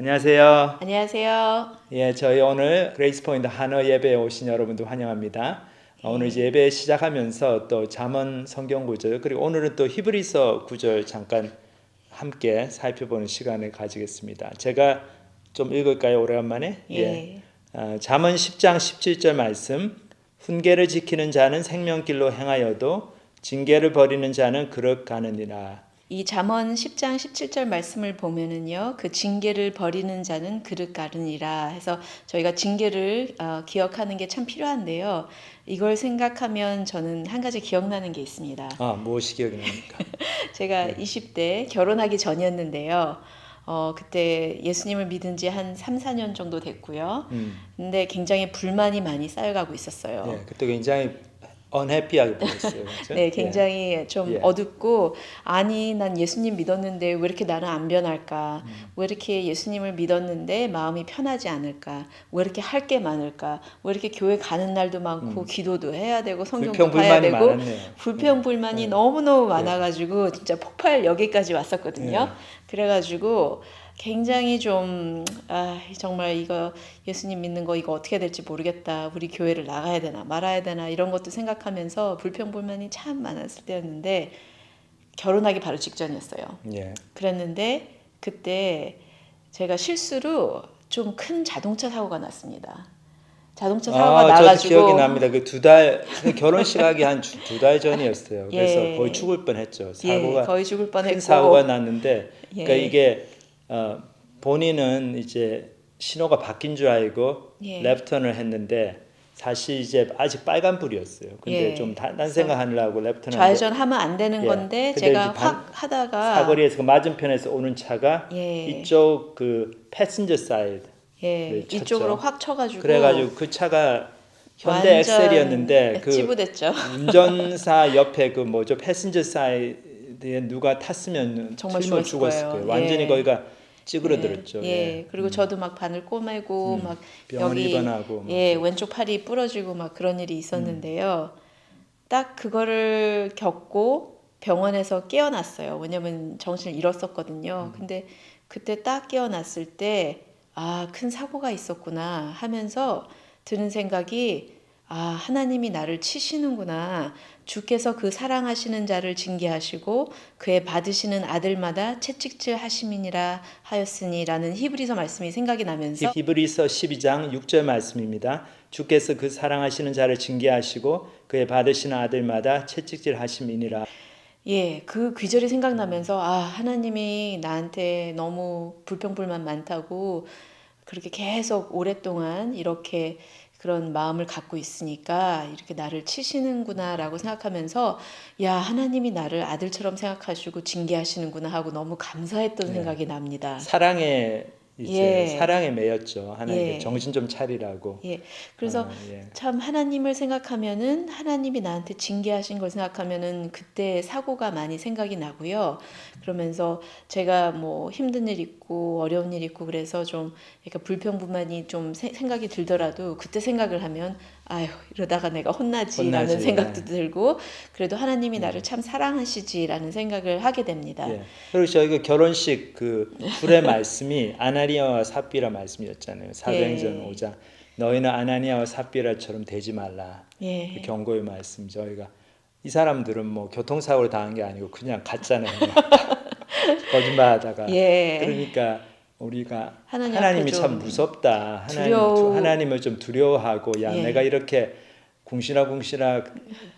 안녕하세요. 안녕하세요. 예, 저희 오늘 그레이스 포인트 한어 예배에 오신 여러분도 환영합니다. 오늘 이제 예배 시작하면서 또 잠언 성경 구절 그리고 오늘은 또 히브리서 구절 잠깐 함께 살펴보는 시간을 가지겠습니다. 제가 좀 읽을까요? 오래간만에? 예. 잠언 10장 17절 말씀. 훈계를 지키는 자는 생명길로 행하여도 징계를 버리는 자는 그릇 가느니라. 이 잠언 10장 17절 말씀을 보면은요. 그 징계를 버리는 자는 그릇 가르니라 해서 저희가 징계를 기억하는 게 참 필요한데요. 이걸 생각하면 저는 한 가지 기억나는 게 있습니다. 무엇이 기억이 납니까? 제가 네. 20대 결혼하기 전이었는데요. 그때 예수님을 믿은 지 한 3, 4년 정도 됐고요. 근데 굉장히 불만이 많이 쌓여가고 있었어요. 예, 그때 굉장히 unhappy하게 보였어요. 그렇죠? 네, 굉장히 좀 예. 어둡고, 아니, 난 예수님 믿었는데 왜 이렇게 나는 안 변할까? 왜 이렇게 예수님을 믿었는데 마음이 편하지 않을까? 왜 이렇게 할 게 많을까? 왜 이렇게 교회 가는 날도 많고, 기도도 해야 되고, 성경도 봐야 불평불만이 되고, 많았네요. 불평불만이 예. 너무너무 많아가지고, 진짜 폭발 여기까지 왔었거든요. 예. 그래가지고, 굉장히 좀, 정말 이거 예수님 믿는 거 이거 어떻게 될지 모르겠다. 우리 교회를 나가야 되나 말아야 되나 이런 것도 생각하면서 불평불만이 참 많았을 때였는데 결혼하기 바로 직전이었어요. 예. 그랬는데 그때 제가 실수로 좀 큰 자동차 사고가 났습니다. 자동차 사고가 저도 나가지고 기억이 납니다. 그 결혼식 하기 한 두 달 전이었어요. 그래서 예. 거의 죽을 뻔했죠. 예, 사고가 거의 죽을 뻔했고 큰 사고가 났는데, 그러니까 예. 이게 본인은 이제 신호가 바뀐 줄 알고 예. 랩턴을 했는데 사실 이제 아직 빨간불이었어요. 근데 예. 좀 딴 그래서 생각하느라고 랩턴을 좌회전하면 안 되는 예. 건데 근데 제가 이제 확 하다가 사거리에서 그 맞은편에서 오는 차가 예. 이쪽 그 패신저 사이드 예, 쳤죠. 이쪽으로 확 쳐가지고 그래가지고 그 차가 현대 완전 엑셀이었는데 그 찌부됐죠. 운전사 옆에 그 뭐죠 패신저 사이드에 누가 탔으면 정말 틀면 죽었을 죽었을 거예요. 거예요. 완전히 예. 거기가 찌그러들었죠. 예. 그리고 저도 막 바늘 꼬매고 막 병원 여기 입원하고 막 왼쪽 팔이 부러지고 막 그런 일이 있었는데요. 딱 그거를 겪고 병원에서 깨어났어요. 왜냐면 정신을 잃었었거든요. 근데 그때 딱 깨어났을 때 큰 사고가 있었구나 하면서 드는 생각이 하나님이 나를 치시는구나. 주께서 그 사랑하시는 자를 징계하시고 그의 받으시는 아들마다 채찍질 하심이니라 하였으니라는 히브리서 말씀이 생각이 나면서 히브리서 12장 6절 말씀입니다. 주께서 그 사랑하시는 자를 징계하시고 그의 받으시는 아들마다 채찍질 하심이니라. 예, 그 귀절이 생각나면서 하나님이 나한테 너무 불평불만 많다고 그렇게 계속 오랫동안 이렇게 그런 마음을 갖고 있으니까 이렇게 나를 치시는구나라고 생각하면서 하나님이 나를 아들처럼 생각하시고 징계하시는구나 하고 너무 감사했던 생각이 납니다. 사랑에 예. 사랑에 매였죠. 하나님께 예. 정신 좀 차리라고. 예. 그래서 예. 참 하나님을 생각하면은 하나님이 나한테 징계하신 걸 생각하면은 그때 사고가 많이 생각이 나고요. 그러면서 제가 뭐 힘든 일 있고 어려운 일 있고 그래서 좀 약간 불평불만이 좀 생각이 들더라도 그때 생각을 하면 이러다가 내가 혼나지라는 혼나지. 생각도 들고 그래도 하나님이 나를 참 사랑하시지라는 생각을 하게 됩니다. 예. 그리고 저희가 결혼식 그 불의 말씀이 아나니아와 삽비라 말씀이었잖아요. 사도행전 5장. 너희는 아나니아와 삽비라처럼 되지 말라. 예. 그 경고의 말씀. 저희가 이 사람들은 뭐 교통사고를 당한 게 아니고 그냥 갔잖아요. 거짓말하다가. 예. 그러니까 우리가 하나님 하나님이 앞에 참 좀 무섭다. 하나님을 좀 두려워하고 예. 내가 이렇게 궁시렁궁시렁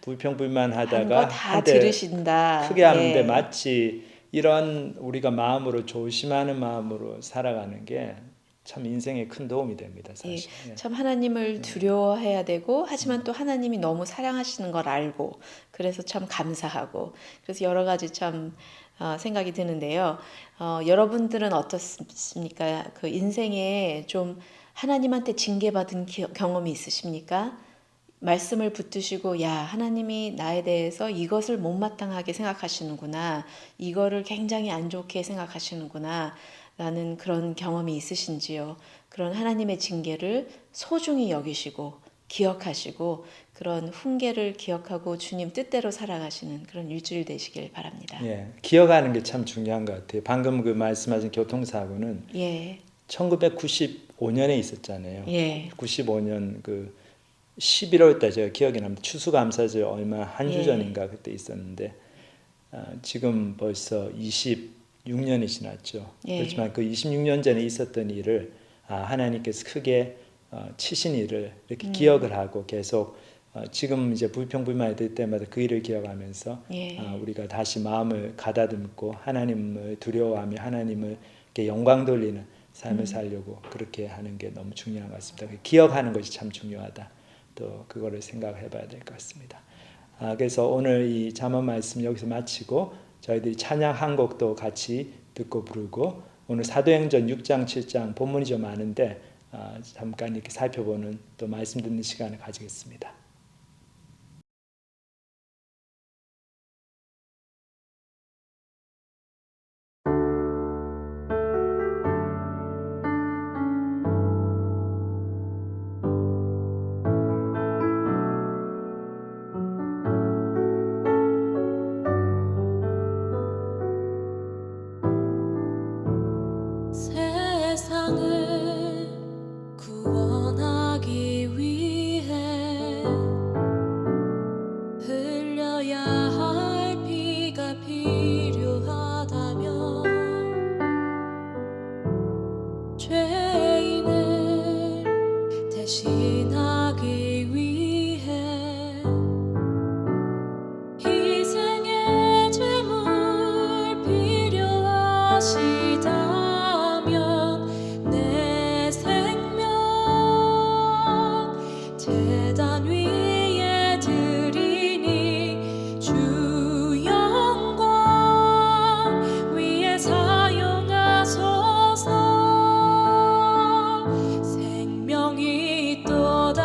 불평불만하다가 다 들으신다. 크게 하는데 예. 마치 이런 우리가 마음으로 조심하는 마음으로 살아가는 게 참 인생에 큰 도움이 됩니다. 사실. 예. 참 하나님을 두려워해야 되고 하지만 또 하나님이 너무 사랑하시는 걸 알고 그래서 참 감사하고 그래서 여러 가지 참 생각이 드는데요. 여러분들은 어떻습니까? 그 인생에 좀 하나님한테 징계받은 경험이 있으십니까? 말씀을 붙드시고 하나님이 나에 대해서 이것을 못마땅하게 생각하시는구나. 이거를 굉장히 안 좋게 생각하시는구나. 라는 그런 경험이 있으신지요? 그런 하나님의 징계를 소중히 여기시고 기억하시고 그런 훈계를 기억하고 주님 뜻대로 살아가시는 그런 일주일 되시길 바랍니다. 기억하는 게 참 중요한 것 같아요. 방금 그 말씀하신 교통사고는 예. 1995년에 있었잖아요. 예. 95년 그 11월 달 제가 기억이 납니다. 추수감사절 얼마 한 주 예. 전인가 그때 있었는데 지금 벌써 26년이 지났죠. 예. 그렇지만 그 26년 전에 있었던 일을 하나님께서 크게 치신 일을 이렇게 기억을 하고 계속 지금 이제 불평불만이 될 때마다 그 일을 기억하면서 예. 우리가 다시 마음을 가다듬고 하나님을 두려워하며 하나님을 이렇게 영광 돌리는 삶을 살려고 그렇게 하는 게 너무 중요한 것 같습니다. 기억하는 것이 참 중요하다. 또 그거를 생각해 봐야 될 것 같습니다. 그래서 오늘 이 잠언 말씀 여기서 마치고 저희들이 찬양 한 곡도 같이 듣고 부르고 오늘 사도행전 6장 7장 본문이 좀 많은데 잠깐 이렇게 살펴보는 또 말씀 듣는 시간을 가지겠습니다. 세상을 구원하기 위해 흘려야 할 피가 필요하다면 죄인을 대신하기 위해 희생의 제물 필요하시다면 내 생명 제단 위에 드리니 주 영광 위에 사용하소서. 생명이 또다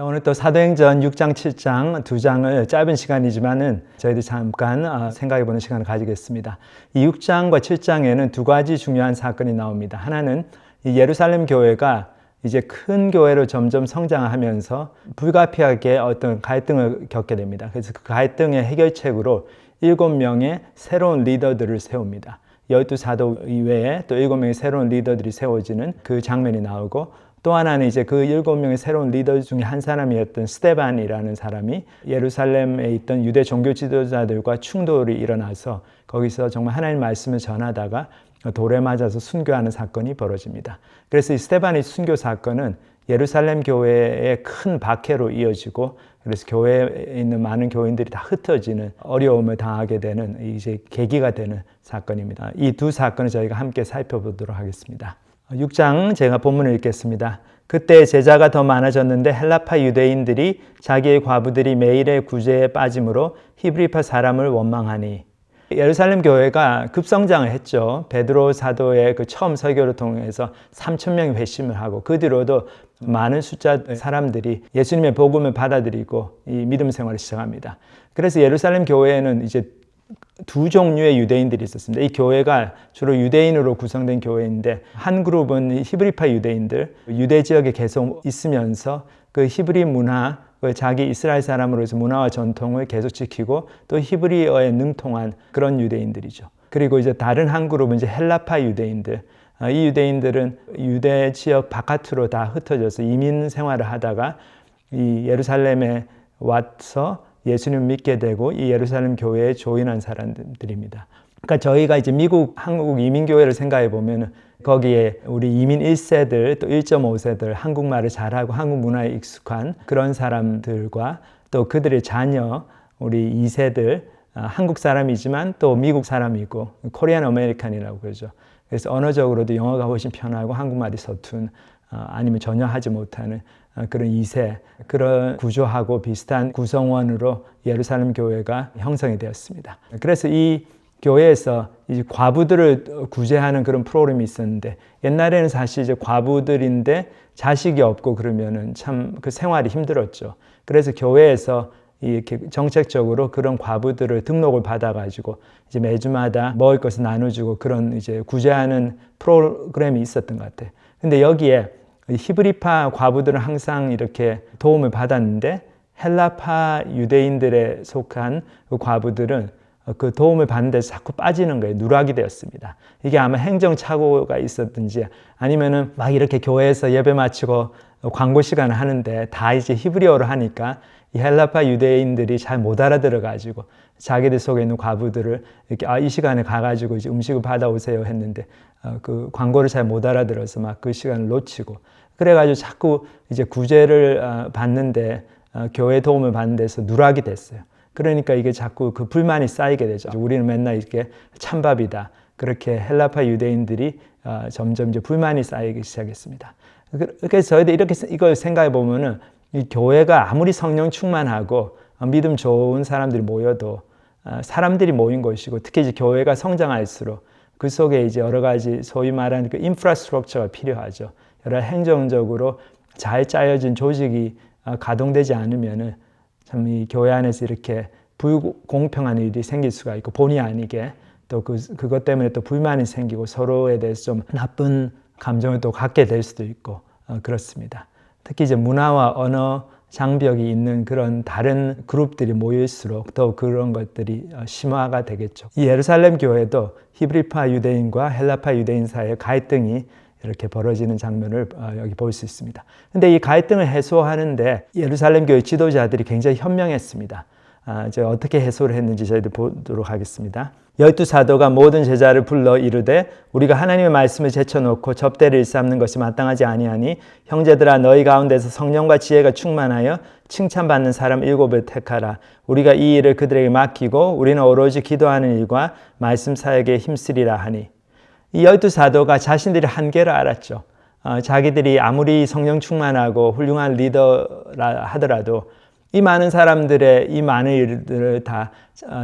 오늘 또 사도행전 6장, 7장 두 장을 짧은 시간이지만은 저희들 잠깐 생각해보는 시간을 가지겠습니다. 이 6장과 7장에는 두 가지 중요한 사건이 나옵니다. 하나는 이 예루살렘 교회가 이제 큰 교회로 점점 성장하면서 불가피하게 어떤 갈등을 겪게 됩니다. 그래서 그 갈등의 해결책으로 7명의 새로운 리더들을 세웁니다. 12사도 이외에 또 7명의 새로운 리더들이 세워지는 그 장면이 나오고, 또 하나는 이제 그 7명의 새로운 리더 중에 한 사람이었던 스데반이라는 사람이 예루살렘에 있던 유대 종교 지도자들과 충돌이 일어나서 거기서 정말 하나님 말씀을 전하다가 돌에 맞아서 순교하는 사건이 벌어집니다. 그래서 이 스데반의 순교 사건은 예루살렘 교회의 큰 박해로 이어지고, 그래서 교회에 있는 많은 교인들이 다 흩어지는 어려움을 당하게 되는 이제 계기가 되는 사건입니다. 이 두 사건을 저희가 함께 살펴보도록 하겠습니다. 6장 제가 본문을 읽겠습니다. 그때 제자가 더 많아졌는데 헬라파 유대인들이 자기의 과부들이 매일의 구제에 빠짐으로 히브리파 사람을 원망하니. 예루살렘 교회가 급성장을 했죠. 베드로 사도의 그 처음 설교를 통해서 3,000명이 회심을 하고, 그 뒤로도 많은 숫자 사람들이 예수님의 복음을 받아들이고 이 믿음 생활을 시작합니다. 그래서 예루살렘 교회에는 이제 두 종류의 유대인들이 있었습니다. 이 교회가 주로 유대인으로 구성된 교회인데, 한 그룹은 히브리파 유대인들, 유대 지역에 계속 있으면서 그 히브리 문화, 자기 이스라엘 사람으로서 문화와 전통을 계속 지키고 또 히브리어에 능통한 그런 유대인들이죠. 그리고 이제 다른 한 그룹은 이제 헬라파 유대인들. 이 유대인들은 유대 지역 바깥으로 다 흩어져서 이민 생활을 하다가 이 예루살렘에 와서 예수님을 믿게 되고 이 예루살렘 교회에 조인한 사람들입니다. 그러니까 저희가 이제 미국, 한국 이민교회를 생각해 보면 거기에 우리 이민 1세들 또 1.5세들 한국말을 잘하고 한국 문화에 익숙한 그런 사람들과 또 그들의 자녀 우리 2세들 한국 사람이지만 또 미국 사람이고 코리안 아메리칸이라고 그러죠. 그래서 언어적으로도 영어가 훨씬 편하고 한국말이 서툰 아니면 전혀 하지 못하는 그런 2세, 그런 구조하고 비슷한 구성원으로 예루살렘 교회가 형성이 되었습니다. 그래서 이 교회에서 이제 과부들을 구제하는 그런 프로그램이 있었는데, 옛날에는 사실 이제 과부들인데 자식이 없고 그러면은 참 그 생활이 힘들었죠. 그래서 교회에서 이렇게 정책적으로 그런 과부들을 등록을 받아가지고 이제 매주마다 먹을 것을 나눠주고 그런 이제 구제하는 프로그램이 있었던 것 같아요. 근데 여기에 히브리파 과부들은 항상 이렇게 도움을 받았는데 헬라파 유대인들에 속한 그 과부들은 그 도움을 받는데 자꾸 빠지는 거예요. 누락이 되었습니다. 이게 아마 행정착오가 있었든지 아니면은 막 이렇게 교회에서 예배 마치고 광고 시간을 하는데 다 이제 히브리어로 하니까 이 헬라파 유대인들이 잘 못 알아들어가지고 자기들 속에 있는 과부들을 이렇게 이 시간에 가가지고 이제 음식을 받아오세요 했는데 그 광고를 잘 못 알아들어서 막 그 시간을 놓치고, 그래가지고 자꾸 이제 구제를 받는데 교회 도움을 받는 데서 누락이 됐어요. 그러니까 이게 자꾸 그 불만이 쌓이게 되죠. 우리는 맨날 이렇게 찬밥이다. 그렇게 헬라파 유대인들이 점점 이제 불만이 쌓이기 시작했습니다. 그래서 저희들 이렇게 이걸 생각해 보면은 이 교회가 아무리 성령 충만하고 믿음 좋은 사람들이 모여도 사람들이 모인 것이고, 특히 이제 교회가 성장할수록 그 속에 이제 여러 가지 소위 말하는 그 인프라스트럭처가 필요하죠. 여러 행정적으로 잘 짜여진 조직이 가동되지 않으면은 참 이 교회 안에서 이렇게 불공평한 일이 생길 수가 있고, 본의 아니게 또 그것 때문에 또 불만이 생기고 서로에 대해서 좀 나쁜 감정을 또 갖게 될 수도 있고 그렇습니다. 특히 이제 문화와 언어 장벽이 있는 그런 다른 그룹들이 모일수록 더 그런 것들이 심화가 되겠죠. 이 예루살렘 교회도 히브리파 유대인과 헬라파 유대인 사이의 갈등이 이렇게 벌어지는 장면을 여기 볼 수 있습니다. 근데 이 갈등을 해소하는데 예루살렘 교회 지도자들이 굉장히 현명했습니다. 제가 어떻게 해소를 했는지 저희들 보도록 하겠습니다. 12사도가 모든 제자를 불러 이르되 우리가 하나님의 말씀을 제쳐놓고 접대를 일삼는 것이 마땅하지 아니하니 형제들아 너희 가운데서 성령과 지혜가 충만하여 칭찬받는 사람 7을 택하라. 우리가 이 일을 그들에게 맡기고 우리는 오로지 기도하는 일과 말씀 사역에 힘쓰리라 하니. 이 12사도가 자신들의 한계를 알았죠. 자기들이 아무리 성령 충만하고 훌륭한 리더라 하더라도 이 많은 사람들의 이 많은 일들을 다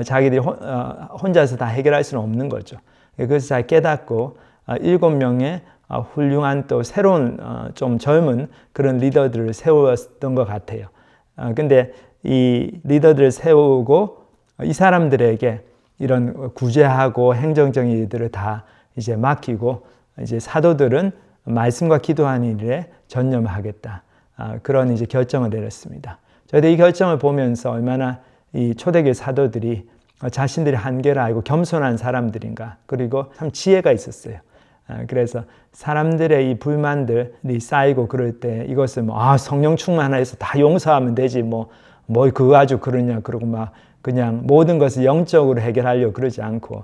자기들이 혼자서 다 해결할 수는 없는 거죠. 그래서 잘 깨닫고 7명의 훌륭한 또 새로운 좀 젊은 그런 리더들을 세웠던 것 같아요. 근데 이 리더들을 세우고 이 사람들에게 이런 구제하고 행정적인 일들을 다 이제 맡기고 이제 사도들은 말씀과 기도하는 일에 전념하겠다. 그런 이제 결정을 내렸습니다. 저희도 이 결정을 보면서 얼마나 이 초대교회 사도들이 자신들의 한계를 알고 겸손한 사람들인가, 그리고 참 지혜가 있었어요. 그래서 사람들의 이 불만들이 쌓이고 그럴 때 이것을 성령 충만해서 다 용서하면 되지 뭘 그거 아주 그러냐, 그러고 막 그냥 모든 것을 영적으로 해결하려고 그러지 않고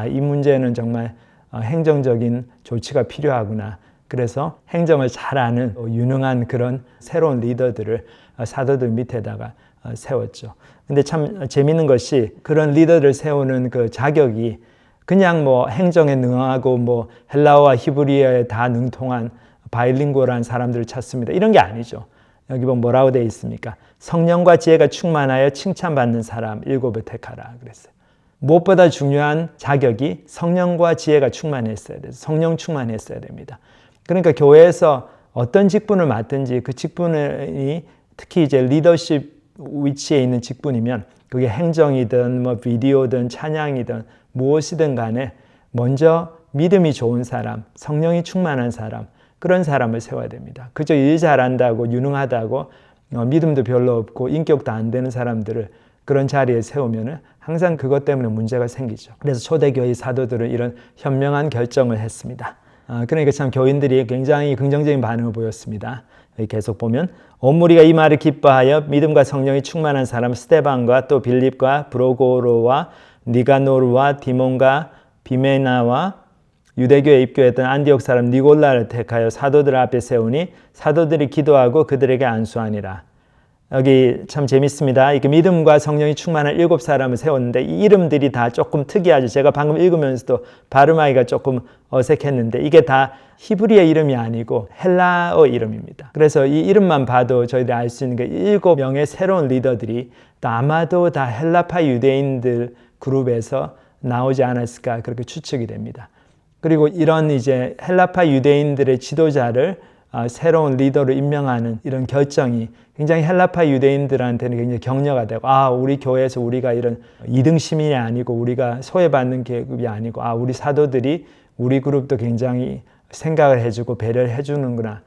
이 문제는 정말 행정적인 조치가 필요하구나. 그래서 행정을 잘 아는 유능한 그런 새로운 리더들을 사도들 밑에다가 세웠죠. 근데 참 재밌는 것이 그런 리더를 세우는 그 자격이 그냥 행정에 능하고 헬라어와 히브리어에 다 능통한 바일링구얼한 사람들을 찾습니다. 이런 게 아니죠. 여기 보면 뭐라고 되어 있습니까? 성령과 지혜가 충만하여 칭찬받는 사람 7을 택하라 그랬어요. 무엇보다 중요한 자격이 성령과 지혜가 충만했어야 돼요. 성령 충만했어야 됩니다. 그러니까 교회에서 어떤 직분을 맡든지 그 직분이 특히 이제 리더십 위치에 있는 직분이면 그게 행정이든 비디오든 찬양이든 무엇이든 간에 먼저 믿음이 좋은 사람, 성령이 충만한 사람, 그런 사람을 세워야 됩니다. 그저 일 잘한다고 유능하다고 믿음도 별로 없고 인격도 안 되는 사람들을 그런 자리에 세우면 항상 그것 때문에 문제가 생기죠. 그래서 초대교회 사도들은 이런 현명한 결정을 했습니다. 그러니까 참 교인들이 굉장히 긍정적인 반응을 보였습니다. 여기 계속 보면 온 무리가 이 말을 기뻐하여 믿음과 성령이 충만한 사람 스데반과 또 빌립과 브로고로와 니가노르와 디몬과 비메나와 유대교에 입교했던 안디옥 사람 니골라를 택하여 사도들 앞에 세우니 사도들이 기도하고 그들에게 안수하니라. 여기 참 재밌습니다. 이렇게 믿음과 성령이 충만한 7사람을 세웠는데 이 이름들이 다 조금 특이하죠. 제가 방금 읽으면서도 발음하기가 조금 어색했는데 이게 다 히브리의 이름이 아니고 헬라어 이름입니다. 그래서 이 이름만 봐도 저희들이 알 수 있는 게 7명의 새로운 리더들이 또 아마도 다 헬라파 유대인들 그룹에서 나오지 않았을까 그렇게 추측이 됩니다. 그리고 이런 이제 헬라파 유대인들의 지도자를 새로운 리더로 임명하는 이런 결정이 굉장히 헬라파 유대인들한테는 굉장히 격려가 되고 우리 교회에서 우리가 이런 2등 시민이 아니고 우리가 소외받는 계급이 아니고 우리 사도들이 우리 그룹도 굉장히 생각을 해주고 배려를 해주는구나.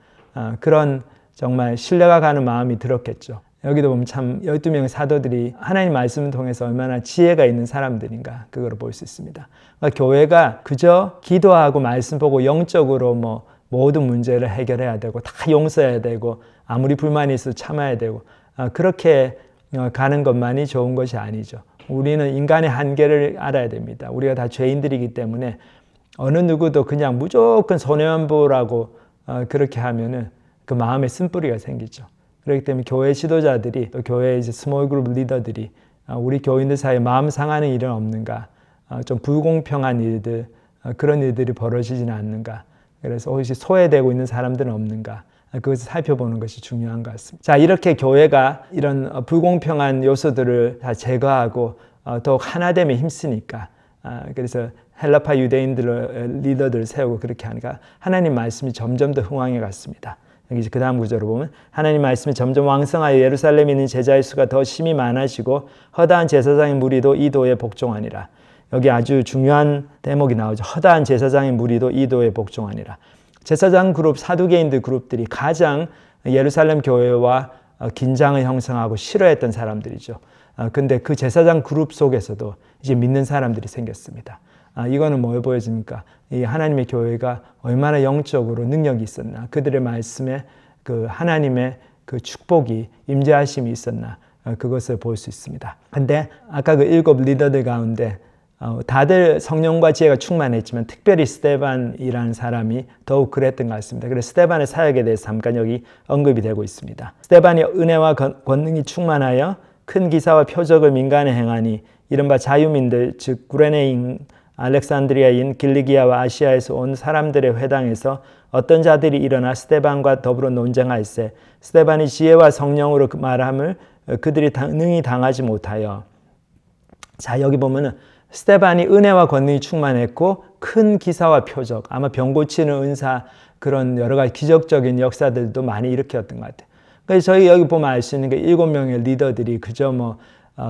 그런 정말 신뢰가 가는 마음이 들었겠죠. 여기도 보면 참 12명의 사도들이 하나님 말씀을 통해서 얼마나 지혜가 있는 사람들인가 그걸 볼 수 있습니다. 그러니까 교회가 그저 기도하고 말씀 보고 영적으로 모든 문제를 해결해야 되고 다 용서해야 되고 아무리 불만이 있어도 참아야 되고 그렇게 가는 것만이 좋은 것이 아니죠. 우리는 인간의 한계를 알아야 됩니다. 우리가 다 죄인들이기 때문에 어느 누구도 그냥 무조건 손해만 보라고 그렇게 하면은 그 마음에 쓴뿌리가 생기죠. 그렇기 때문에 교회 지도자들이 또 교회 이제 스몰 그룹 리더들이 우리 교인들 사이에 마음 상하는 일은 없는가, 좀 불공평한 일들 그런 일들이 벌어지지는 않는가, 그래서 혹시 소외되고 있는 사람들은 없는가, 그것을 살펴보는 것이 중요한 것 같습니다. 자, 이렇게 교회가 이런 불공평한 요소들을 다 제거하고 더욱 하나됨에 힘쓰니까, 그래서 헬라파 유대인들 리더들을 세우고 그렇게 하니까 하나님 말씀이 점점 더 흥왕해 갔습니다. 여기 그 다음 구절을 보면 하나님 말씀이 점점 왕성하여 예루살렘에 있는 제자의 수가 더 심히 많아지고 허다한 제사장의 무리도 이 도에 복종하니라. 여기 아주 중요한 대목이 나오죠. 허다한 제사장의 무리도 이 도에 복종하니라. 제사장 그룹, 사두개인들 그룹들이 가장 예루살렘 교회와 긴장을 형성하고 싫어했던 사람들이죠. 근데 그 제사장 그룹 속에서도 이제 믿는 사람들이 생겼습니다. 이거는 뭘 보여줍니까? 이 하나님의 교회가 얼마나 영적으로 능력이 있었나, 그들의 말씀에 그 하나님의 그 축복이 임재하심이 있었나, 그것을 볼 수 있습니다. 근데 아까 그 7 리더들 가운데 다들 성령과 지혜가 충만했지만 특별히 스데반이라는 사람이 더욱 그랬던 것 같습니다. 그래서 스데반의 사역에 대해서 잠깐 여기 언급이 되고 있습니다. 스데반이 은혜와 권능이 충만하여 큰 기사와 표적을 민간에 행하니 이른바 자유민들 즉 구레네인 알렉산드리아인 길리기아와 아시아에서 온 사람들의 회당에서 어떤 자들이 일어나 스데반과 더불어 논쟁할세 스데반이 지혜와 성령으로 그 말함을 그들이 능히 당하지 못하여. 자, 여기 보면은 스데반이 은혜와 권능이 충만했고 큰 기사와 표적, 아마 병 고치는 은사 그런 여러 가지 기적적인 역사들도 많이 일으켰던 것 같아요. 그래서 저희 여기 보면 알 수 있는 게 7명의 리더들이 그저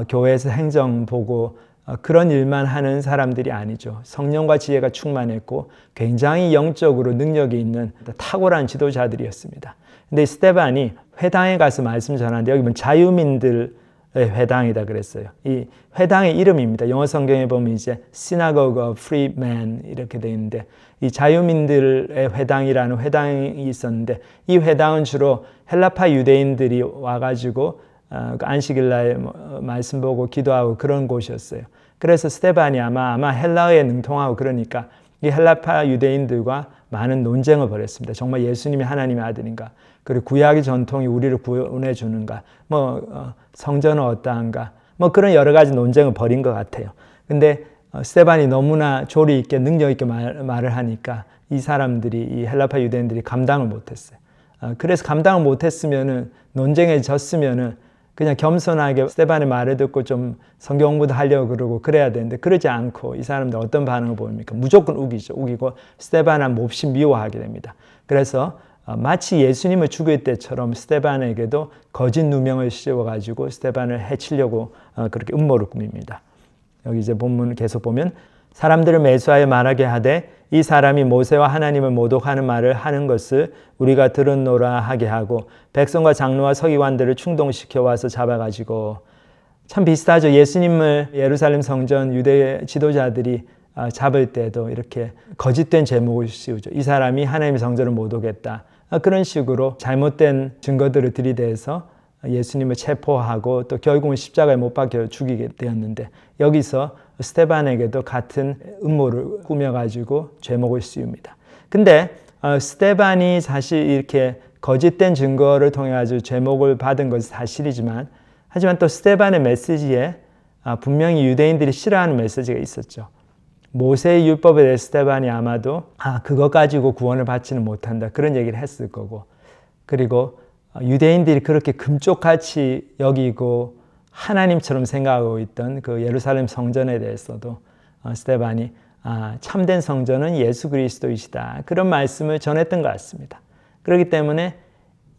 교회에서 행정 보고 그런 일만 하는 사람들이 아니죠. 성령과 지혜가 충만했고 굉장히 영적으로 능력이 있는 탁월한 지도자들이었습니다. 근데 스데반이 회당에 가서 말씀 전하는데 여기 보면 자유민들의 회당이다 그랬어요. 이 회당의 이름입니다. 영어 성경에 보면 이제 Synagogue of Free Men 이렇게 되어 있는데 이 자유민들의 회당이라는 회당이 있었는데 이 회당은 주로 헬라파 유대인들이 와가지고 안식일 날 말씀 보고 기도하고 그런 곳이었어요. 그래서 스데반이 아마 헬라어에 능통하고 그러니까 이 헬라파 유대인들과 많은 논쟁을 벌였습니다. 정말 예수님이 하나님의 아들인가? 그리고 구약의 전통이 우리를 구원해 주는가? 성전은 어떠한가? 그런 여러 가지 논쟁을 벌인 것 같아요. 근데 스데반이 너무나 조리 있게 능력 있게 말을 하니까 이 사람들이 이 헬라파 유대인들이 감당을 못했어요. 그래서 감당을 못했으면은 논쟁에 졌으면은 그냥 겸손하게 스데반의 말을 듣고 좀 성경 공부도 하려고 그러고 그래야 되는데 그러지 않고 이 사람들 어떤 반응을 보입니까? 무조건 우기고 스데반을 몹시 미워하게 됩니다. 그래서 마치 예수님을 죽일 때처럼 스데반에게도 거짓 누명을 씌워가지고 스데반을 해치려고 그렇게 음모를 꾸밉니다. 여기 이제 본문 계속 보면 사람들을 매수하여 말하게 하되 이 사람이 모세와 하나님을 모독하는 말을 하는 것을 우리가 들었노라 하게 하고 백성과 장로와 서기관들을 충동시켜 와서 잡아가지고 참 비슷하죠. 예수님을 예루살렘 성전 유대 지도자들이 잡을 때도 이렇게 거짓된 제목을 씌우죠. 이 사람이 하나님의 성전을 모독했다. 그런 식으로 잘못된 증거들을 들이대서 예수님을 체포하고 또 결국은 십자가에 못 박혀 죽이게 되었는데 여기서 스데반에게도 같은 음모를 꾸며가지고 죄목을 씌웁니다. 근데 스데반이 사실 이렇게 거짓된 증거를 통해 가지고 죄목을 받은 것은 사실이지만 하지만 또 스데반의 메시지에 분명히 유대인들이 싫어하는 메시지가 있었죠. 모세의 율법에 대해 스데반이 아마도 그거 가지고 구원을 받지는 못한다 그런 얘기를 했을 거고 그리고 유대인들이 그렇게 금쪽같이 여기고 하나님처럼 생각하고 있던 그 예루살렘 성전에 대해서도 스데반이 참된 성전은 예수 그리스도이시다 그런 말씀을 전했던 것 같습니다. 그렇기 때문에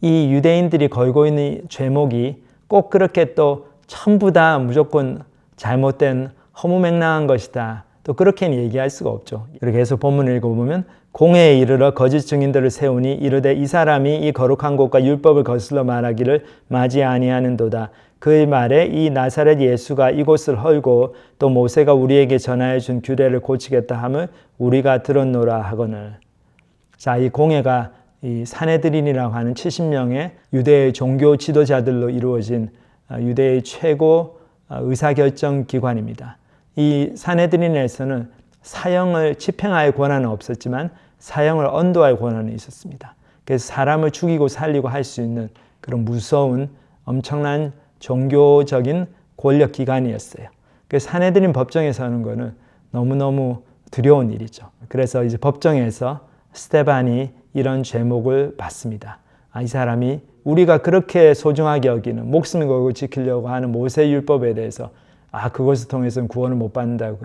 이 유대인들이 걸고 있는 죄목이 꼭 그렇게 또 전부 다 무조건 잘못된 허무맹랑한 것이다 또 그렇게는 얘기할 수가 없죠. 이렇게 해서 본문을 읽어보면 공회에 이르러 거짓 증인들을 세우니 이르되 이 사람이 이 거룩한 곳과 율법을 거슬러 말하기를 맞이 아니하는도다. 그의 말에 이 나사렛 예수가 이곳을 헐고 또 모세가 우리에게 전하여 준 규례를 고치겠다 함을 우리가 들었노라 하거늘. 자, 이 공회가 이 산헤드린이라고 하는 70명의 유대의 종교 지도자들로 이루어진 유대의 최고 의사결정 기관입니다. 이 산헤드린에서는 사형을 집행할 권한은 없었지만 사형을 언도할 권한은 있었습니다. 그래서 사람을 죽이고 살리고 할 수 있는 그런 무서운 엄청난 종교적인 권력 기관이었어요. 그래서 산헤드린 법정에 서는 거는 너무너무 두려운 일이죠. 그래서 이제 법정에서 스데반이 이런 죄목을 받습니다. 이 사람이 우리가 그렇게 소중하게 여기는 목숨을 걸고 지키려고 하는 모세 율법에 대해서 그것을 통해서는 구원을 못 받는다고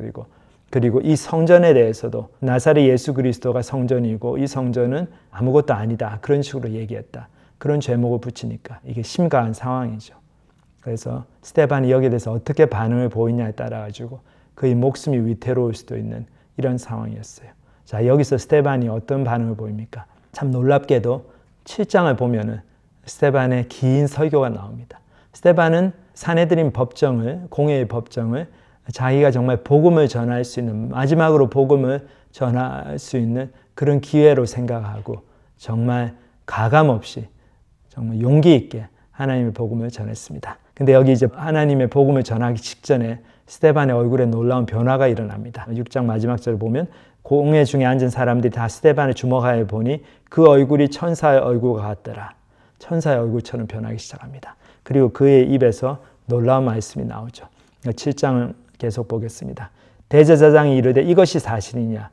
그리고 이 성전에 대해서도 나사렛 예수 그리스도가 성전이고 이 성전은 아무것도 아니다. 그런 식으로 얘기했다. 그런 죄목을 붙이니까 이게 심각한 상황이죠. 그래서 스데반이 여기에 대해서 어떻게 반응을 보이냐에 따라 가지고 그의 목숨이 위태로울 수도 있는 이런 상황이었어요. 자, 여기서 스데반이 어떤 반응을 보입니까? 참 놀랍게도 7장을 보면은 스데반의 긴 설교가 나옵니다. 스데반은 산헤드린 법정을, 공회의 법정을 자기가 정말 복음을 전할 수 있는, 마지막으로 복음을 전할 수 있는 그런 기회로 생각하고 정말 가감없이 정말 용기 있게 하나님의 복음을 전했습니다. 근데 여기 이제 하나님의 복음을 전하기 직전에 스데반의 얼굴에 놀라운 변화가 일어납니다. 6장 마지막 절을 보면 공회 중에 앉은 사람들이 다 스데반을 주목하여 보니 그 얼굴이 천사의 얼굴과 같더라. 천사의 얼굴처럼 변하기 시작합니다. 그리고 그의 입에서 놀라운 말씀이 나오죠. 7장을 계속 보겠습니다. 대제사장이 이르되 이것이 사실이냐?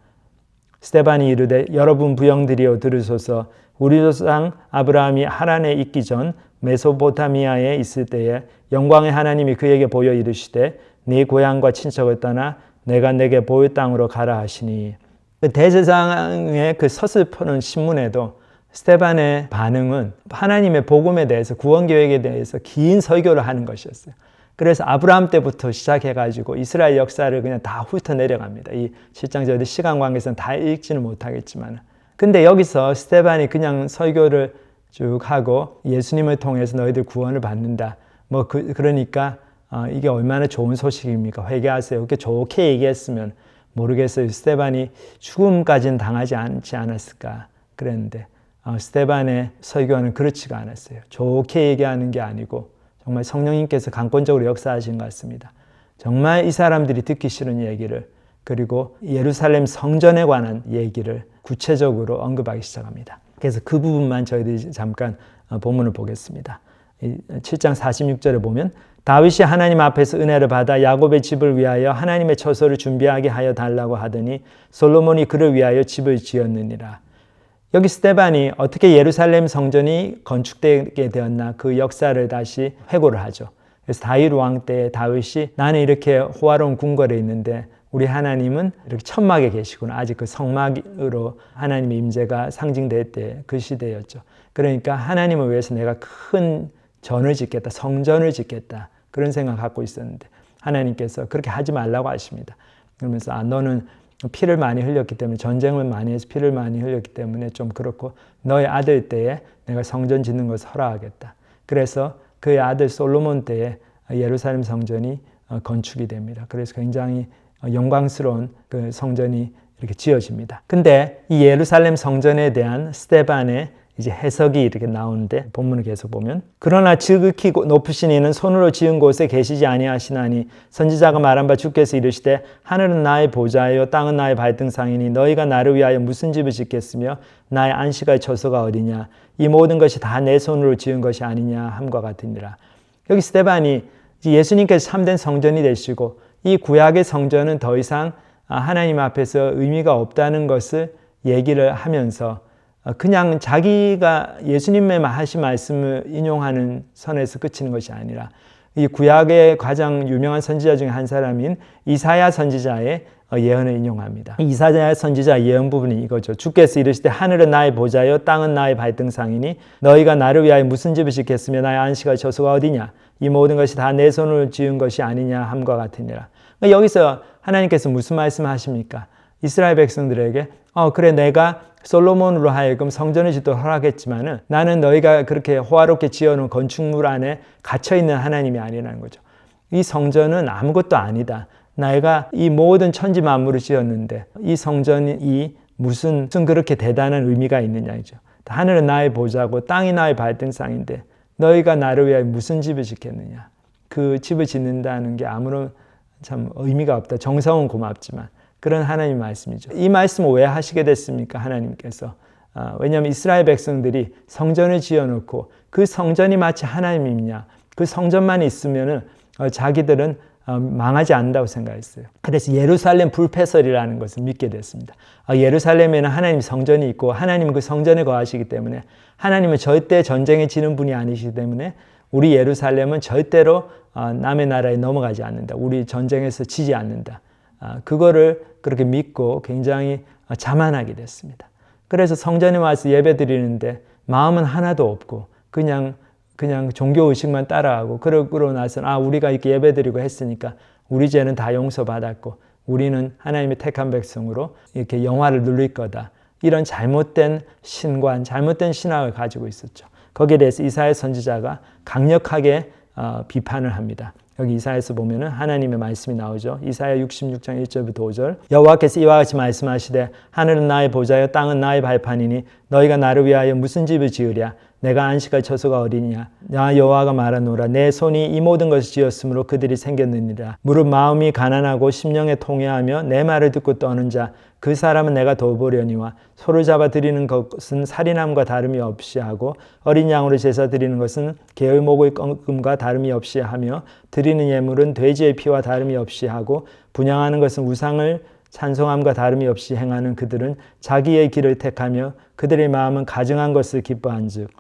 스데반이 이르되 여러분 부영들이여 들으소서. 우리 조상 아브라함이 하란에 있기 전 메소포타미아에 있을 때에 영광의 하나님이 그에게 보여 이르시되 네 고향과 친척을 떠나 내가 내게 보일 땅으로 가라 하시니 그 대제사장의 그 서슬퍼는 신문에도 스데반의 반응은 하나님의 복음에 대해서 구원 계획에 대해서 긴 설교를 하는 것이었어요. 그래서 아브라함 때부터 시작해가지고 이스라엘 역사를 그냥 다 훑어 내려갑니다. 이 실장 저희들 시간 관계에서는 다 읽지는 못하겠지만, 근데 여기서 스데반이 그냥 설교를 쭉 하고 예수님을 통해서 너희들 구원을 받는다. 그러니까 이게 얼마나 좋은 소식입니까? 회개하세요. 그렇게 좋게 얘기했으면 모르겠어요. 스데반이 죽음까지는 당하지 않지 않았을까 그랬는데 스데반의 설교는 그렇지가 않았어요. 좋게 얘기하는 게 아니고 정말 성령님께서 강권적으로 역사하신 것 같습니다. 정말 이 사람들이 듣기 싫은 얘기를, 그리고 예루살렘 성전에 관한 얘기를 구체적으로 언급하기 시작합니다. 그래서 그 부분만 저희들이 잠깐 본문을 보겠습니다. 7장 46절에 보면 다윗이 하나님 앞에서 은혜를 받아 야곱의 집을 위하여 하나님의 처소를 준비하게 하여 달라고 하더니 솔로몬이 그를 위하여 집을 지었느니라. 여기 스데반이 어떻게 예루살렘 성전이 건축되게 되었나 그 역사를 다시 회고를 하죠. 그래서 다윗 왕 때 다윗이 나는 이렇게 호화로운 궁궐에 있는데 우리 하나님은 이렇게 천막에 계시구나. 아직 그 성막으로 하나님의 임재가 상징될 때 그 시대였죠. 그러니까 하나님을 위해서 내가 큰 전을 짓겠다, 성전을 짓겠다, 그런 생각을 갖고 있었는데 하나님께서 그렇게 하지 말라고 하십니다. 그러면서 너는 피를 많이 흘렸기 때문에, 전쟁을 많이 해서 피를 많이 흘렸기 때문에 좀 그렇고 너의 아들 때에 내가 성전 짓는 것을 허락하겠다. 그래서 그의 아들 솔로몬 때에 예루살렘 성전이 건축이 됩니다. 그래서 굉장히 영광스러운 그 성전이 이렇게 지어집니다. 근데 이 예루살렘 성전에 대한 스데반의 이제 해석이 이렇게 나오는데 본문을 계속 보면 그러나 지극히 높으신 이는 손으로 지은 곳에 계시지 아니하시나니 선지자가 말한 바 주께서 이르시되 하늘은 나의 보좌요 땅은 나의 발등상이니 너희가 나를 위하여 무슨 집을 짓겠으며 나의 안식할 처소가 어디냐 이 모든 것이 다 내 손으로 지은 것이 아니냐 함과 같으니라. 여기 스데반이 예수님께서 참된 성전이 되시고 이 구약의 성전은 더 이상 하나님 앞에서 의미가 없다는 것을 얘기를 하면서 그냥 자기가 예수님의 하신 말씀을 인용하는 선에서 그치는 것이 아니라 이 구약의 가장 유명한 선지자 중에 한 사람인 이사야 선지자의 예언을 인용합니다. 이사야 선지자 예언 부분이 이거죠. 주께서 이르시되 하늘은 나의 보좌요 땅은 나의 발등상이니 너희가 나를 위하여 무슨 집을 짓겠으며 나의 안식할 처소가 어디냐 이 모든 것이 다 내 손으로 지은 것이 아니냐 함과 같으니라. 그러니까 여기서 하나님께서 무슨 말씀을 하십니까? 이스라엘 백성들에게 그래 내가 솔로몬으로 하여금 성전을 짓도록 허락했지만은 나는 너희가 그렇게 호화롭게 지어놓은 건축물 안에 갇혀있는 하나님이 아니라는 거죠. 이 성전은 아무것도 아니다. 내가 이 모든 천지 만물을 지었는데 이 성전이 무슨 그렇게 대단한 의미가 있느냐죠. 하늘은 나의 보좌고 땅이 나의 발등상인데 너희가 나를 위하여 무슨 집을 짓겠느냐. 그 집을 짓는다는 게 아무런 참 의미가 없다. 정성은 고맙지만 그런 하나님 말씀이죠. 이 말씀을 왜 하시게 됐습니까? 하나님께서. 왜냐하면 이스라엘 백성들이 성전을 지어놓고 그 성전이 마치 하나님이냐. 그 성전만 있으면 자기들은 망하지 않는다고 생각했어요. 그래서 예루살렘 불패설이라는 것을 믿게 됐습니다. 예루살렘에는 하나님 성전이 있고 하나님은 그 성전에 거하시기 때문에 하나님은 절대 전쟁에 지는 분이 아니시기 때문에 우리 예루살렘은 절대로 남의 나라에 넘어가지 않는다. 우리 전쟁에서 지지 않는다. 그거를 그렇게 믿고 굉장히 자만하게 됐습니다. 그래서 성전에 와서 예배 드리는데 마음은 하나도 없고 그냥 종교의식만 따라하고 그러고 나서는 우리가 이렇게 예배 드리고 했으니까 우리 죄는 다 용서받았고 우리는 하나님의 택한 백성으로 이렇게 영화를 누릴 거다. 이런 잘못된 신관, 잘못된 신학을 가지고 있었죠. 거기에 대해서 이사야 선지자가 강력하게 비판을 합니다. 여기 이사야에서 보면은 하나님의 말씀이 나오죠. 이사야 66장 1절부터 5절. 여호와께서 이와 같이 말씀하시되 하늘은 나의 보좌요 땅은 나의 발판이니 너희가 나를 위하여 무슨 집을 지으랴 내가 안식할 처소가 어디냐 나 여호와가 말하노라 내 손이 이 모든 것을 지었으므로 그들이 생겼느니라. 무릇 마음이 가난하고 심령에 통회하며 내 말을 듣고 떠는 자 그 사람은 내가 도보려니와 소를 잡아 드리는 것은 살인함과 다름이 없이 하고 어린 양으로 제사 드리는 것은 개의 목을 꺾음과 다름이 없이 하며 드리는 예물은 돼지의 피와 다름이 없이 하고 분향하는 것은 우상을 찬송함과 다름이 없이 행하는 그들은 자기의 길을 택하며 그들의 마음은 가증한 것을 기뻐한즉.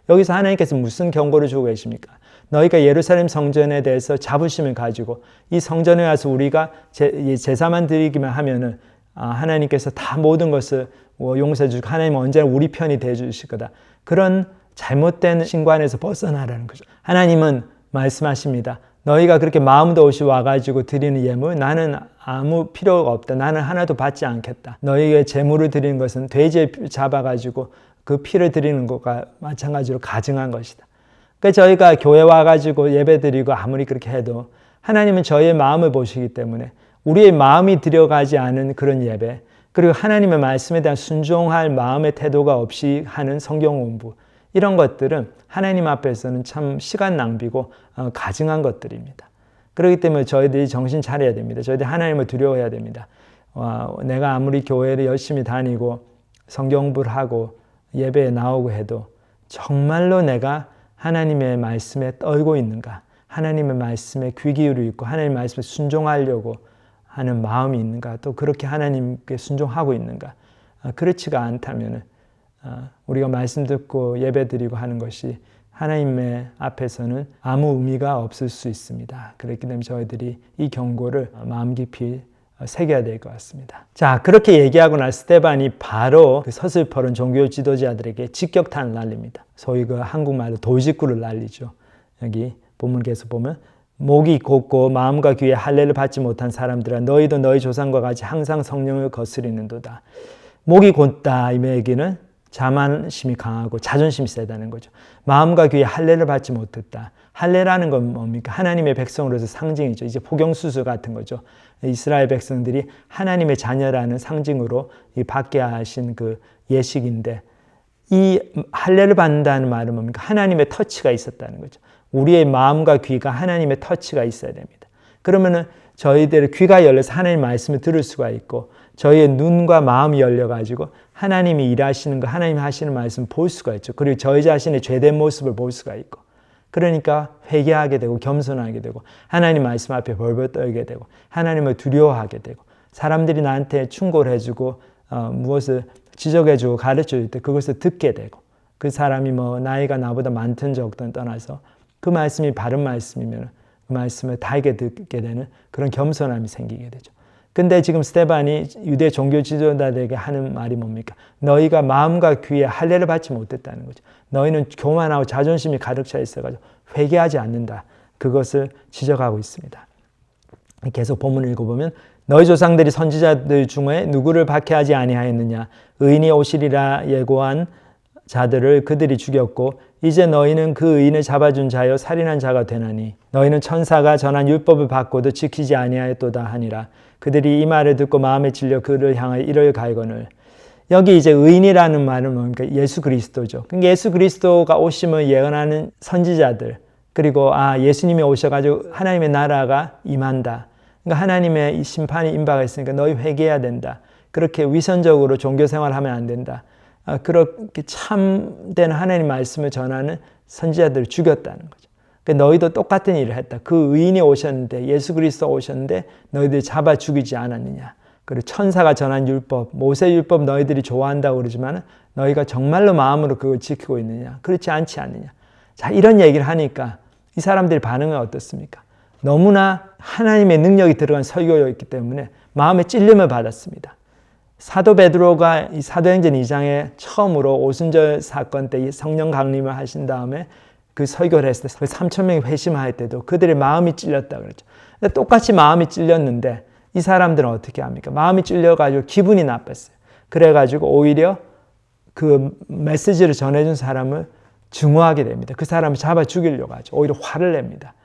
여기서 하나님께서 무슨 경고를 주고 계십니까? 너희가 예루살렘 성전에 대해서 자부심을 가지고 이 성전에 와서 우리가 제사만 드리기만 하면은 하나님께서 다 모든 것을 용서해 주시고 하나님은 언제나 우리 편이 돼 주실 거다. 그런 잘못된 신관에서 벗어나라는 거죠. 하나님은 말씀하십니다. 너희가 그렇게 마음도 없이 와가지고 드리는 예물 나는 아무 필요가 없다. 나는 하나도 받지 않겠다. 너희의 제물을 드리는 것은 돼지에 잡아가지고 그 피를 드리는 것과 마찬가지로 가증한 것이다. 그러니까 저희가 교회 와가지고 예배 드리고 아무리 그렇게 해도 하나님은 저희의 마음을 보시기 때문에 우리의 마음이 들여가지 않은 그런 예배, 그리고 하나님의 말씀에 대한 순종할 마음의 태도가 없이 하는 성경 공부, 이런 것들은 하나님 앞에서는 참 시간 낭비고 가증한 것들입니다. 그렇기 때문에 저희들이 정신 차려야 됩니다. 저희들이 하나님을 두려워해야 됩니다. 내가 아무리 교회를 열심히 다니고 성경 공부를 하고 예배에 나오고 해도 정말로 내가 하나님의 말씀에 떨고 있는가, 하나님의 말씀에 귀 기울이고 있고 하나님의 말씀에 순종하려고 하는 마음이 있는가, 또 그렇게 하나님께 순종하고 있는가. 그렇지가 않다면 우리가 말씀 듣고 예배 드리고 하는 것이 하나님의 앞에서는 아무 의미가 없을 수 있습니다. 그렇기 때문에 저희들이 이 경고를 마음 깊이 새겨야 될 것 같습니다. 자, 그렇게 얘기하고 난 스데반이 바로 그 서슬퍼런 종교 지도자들에게 직격탄을 날립니다. 소위 그 한국말로 돌직구를 날리죠. 여기 본문 계속 보면 목이 곧고 마음과 귀에 할례를 받지 못한 사람들아 너희도 너희 조상과 같이 항상 성령을 거스리는도다. 목이 곧다 이 얘기는 자만심이 강하고 자존심이 세다는 거죠. 마음과 귀에 할례를 받지 못했다. 할례라는 건 뭡니까? 하나님의 백성으로서 상징이죠. 이제 포경수술 같은 거죠. 이스라엘 백성들이 하나님의 자녀라는 상징으로 받게 하신 그 예식인데, 이 할례를 받는다는 말은 뭡니까? 하나님의 터치가 있었다는 거죠. 우리의 마음과 귀가 하나님의 터치가 있어야 됩니다. 그러면은 저희들의 귀가 열려서 하나님 말씀을 들을 수가 있고, 저희의 눈과 마음이 열려가지고 하나님이 일하시는 거, 하나님이 하시는 말씀을 볼 수가 있죠. 그리고 저희 자신의 죄된 모습을 볼 수가 있고, 그러니까 회개하게 되고 겸손하게 되고 하나님 말씀 앞에 벌벌 떨게 되고 하나님을 두려워하게 되고, 사람들이 나한테 충고를 해주고 무엇을 지적해주고 가르쳐줄 때 그것을 듣게 되고, 그 사람이 뭐 나이가 나보다 많든 적든 떠나서 그 말씀이 바른 말씀이면 그 말씀을 달게 듣게 되는 그런 겸손함이 생기게 되죠. 근데 지금 스데반이 유대 종교 지도자들에게 하는 말이 뭡니까? 너희가 마음과 귀에 할례를 받지 못했다는 거죠. 너희는 교만하고 자존심이 가득 차 있어가지고 회개하지 않는다. 그것을 지적하고 있습니다. 계속 본문을 읽어보면 너희 조상들이 선지자들 중에 누구를 박해하지 아니하였느냐? 의인이 오시리라 예고한 자들을 그들이 죽였고 이제 너희는 그 의인을 잡아준 자여 살인한 자가 되나니 너희는 천사가 전한 율법을 받고도 지키지 아니하였도다 하니라. 그들이 이 말을 듣고 마음에 찔려 그를 향하여 이를 갈거늘. 여기 이제 의인이라는 말은 뭡니까? 예수 그리스도죠. 그러니까 예수 그리스도가 오심을 예언하는 선지자들, 그리고 예수님이 오셔가지고 하나님의 나라가 임한다. 그러니까 하나님의 이 심판이 임박했으니까 너희 회개해야 된다. 그렇게 위선적으로 종교 생활하면 안 된다. 그렇게 참된 하나님 말씀을 전하는 선지자들을 죽였다는 거죠. 그러니까 너희도 똑같은 일을 했다. 그 의인이 오셨는데, 예수 그리스도 오셨는데 너희들이 잡아 죽이지 않았느냐. 그리고 천사가 전한 율법, 모세 율법 너희들이 좋아한다고 그러지만 너희가 정말로 마음으로 그걸 지키고 있느냐. 그렇지 않지 않느냐. 자, 이런 얘기를 하니까 이 사람들의 반응은 어떻습니까? 너무나 하나님의 능력이 들어간 설교였기 때문에 마음에 찔림을 받았습니다. 사도 베드로가 이 사도행전 2장에 처음으로 오순절 사건 때 성령 강림을 하신 다음에 그 설교를 했을 때 3,000명이 회심할 때도 그들의 마음이 찔렸다 그랬죠. 똑같이 마음이 찔렸는데 이 사람들은 어떻게 합니까? 마음이 찔려가지고 기분이 나빴어요. 그래가지고 오히려 그 메시지를 전해준 사람을 증오하게 됩니다. 그 사람을 잡아 죽이려고 하죠. 오히려 화를 냅니다.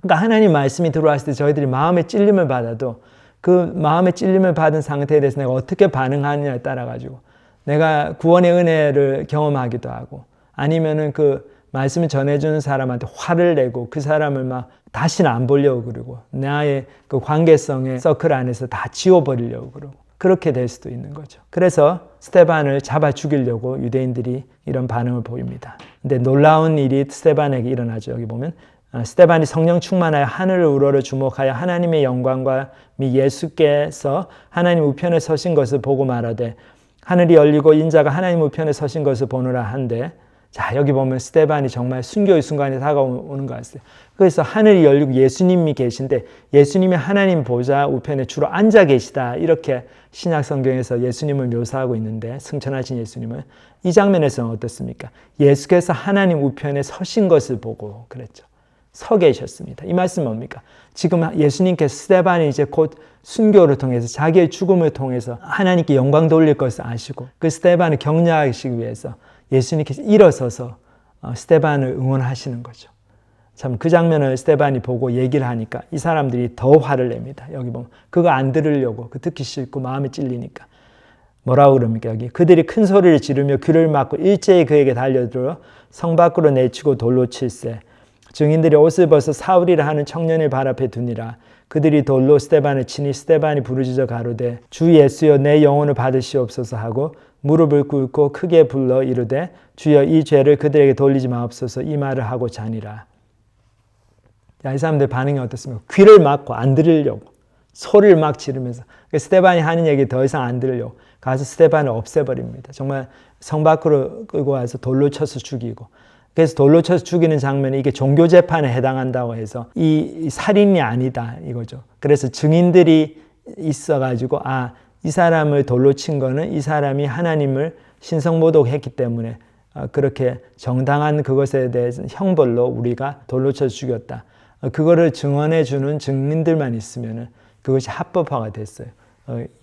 그러니까 하나님 말씀이 들어왔을 때 저희들이 마음의 찔림을 받아도 그 마음의 찔림을 받은 상태에 대해서 내가 어떻게 반응하느냐에 따라 가지고 내가 구원의 은혜를 경험하기도 하고, 아니면은 그 말씀을 전해주는 사람한테 화를 내고 그 사람을 막 다시는 안 보려고 그러고 나의 그 관계성의 서클 안에서 다 지워버리려고 그러고 그렇게 될 수도 있는 거죠. 그래서 스데반을 잡아 죽이려고 유대인들이 이런 반응을 보입니다. 근데 놀라운 일이 스데반에게 일어나죠. 여기 보면 스데반이 성령 충만하여 하늘을 우러러 주목하여 하나님의 영광과 미 예수께서 하나님 우편에 서신 것을 보고 말하되 하늘이 열리고 인자가 하나님 우편에 서신 것을 보느라 한데, 자, 여기 보면 스데반이 정말 순교의 순간이 다가오는 것 같아요. 그래서 하늘이 열리고 예수님이 계신데 예수님이 하나님 보좌 우편에 주로 앉아 계시다. 이렇게 신약 성경에서 예수님을 묘사하고 있는데 승천하신 예수님은 이 장면에서는 어떻습니까? 예수께서 하나님 우편에 서신 것을 보고 그랬죠. 서 계셨습니다. 이 말씀은 뭡니까? 지금 예수님께서 스데반이 이제 곧 순교를 통해서 자기의 죽음을 통해서 하나님께 영광 돌릴 것을 아시고 그 스데반을 격려하시기 위해서 예수님께서 일어서서 스데반을 응원하시는 거죠. 참 그 장면을 스데반이 보고 얘기를 하니까 이 사람들이 더 화를 냅니다. 여기 보면 그거 안 들으려고 그 듣기 싫고 마음이 찔리니까 뭐라고 그럽니까? 여기 그들이 큰 소리를 지르며 귀를 막고 일제히 그에게 달려들어 성 밖으로 내치고 돌로 칠세. 증인들이 옷을 벗어 사울이라 하는 청년을 발 앞에 두니라. 그들이 돌로 스데반을 치니 스데반이 부르짖어 가로되 주 예수여 내 영혼을 받으시옵소서 하고 무릎을 꿇고 크게 불러 이르되 주여 이 죄를 그들에게 돌리지 마옵소서 이 말을 하고 자니라. 자, 이 사람들 반응이 어떻습니까? 귀를 막고 안 들으려고 소리를 막 지르면서 스데반이 하는 얘기 더 이상 안 들으려고 가서 스데반을 없애버립니다. 정말 성 밖으로 끌고 와서 돌로 쳐서 죽이고 그래서 돌로 쳐서 죽이는 장면이 이게 종교 재판에 해당한다고 해서 이 살인이 아니다 이거죠. 그래서 증인들이 있어가지고 이 사람을 돌로 친 거는 이 사람이 하나님을 신성모독했기 때문에 그렇게 정당한 그것에 대해서 형벌로 우리가 돌로 쳐서 죽였다. 그거를 증언해 주는 증인들만 있으면 그것이 합법화가 됐어요.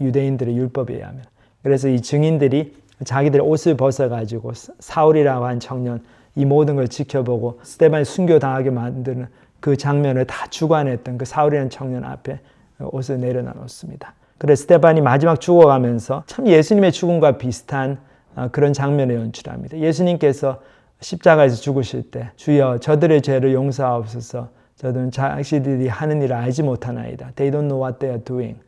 유대인들의 율법에 의하면. 그래서 이 증인들이 자기들의 옷을 벗어가지고 사울이라고 한 청년 이 모든 걸 지켜보고 스데반이 순교당하게 만드는 그 장면을 다 주관했던 그 사울이라는 청년 앞에 옷을 내려놓습니다. 그래서 스데반이 마지막 죽어가면서 참 예수님의 죽음과 비슷한 그런 장면을 연출합니다. 예수님께서 십자가에서 죽으실 때 주여 저들의 죄를 용서하옵소서 저들은 자기들이 하는 일을 알지 못하나이다. They don't know what they are doing.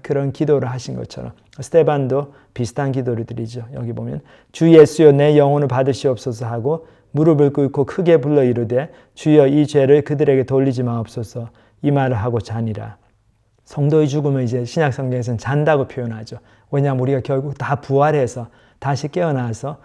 그런 기도를 하신 것처럼 스데반도 비슷한 기도를 드리죠. 여기 보면 주 예수여 내 영혼을 받으시옵소서 하고 무릎을 꿇고 크게 불러 이르되 주여 이 죄를 그들에게 돌리지 마옵소서 이 말을 하고 자니라. 성도의 죽음을 이제 신약 성경에서는 잔다고 표현하죠. 왜냐하면 우리가 결국 다 부활해서 다시 깨어나서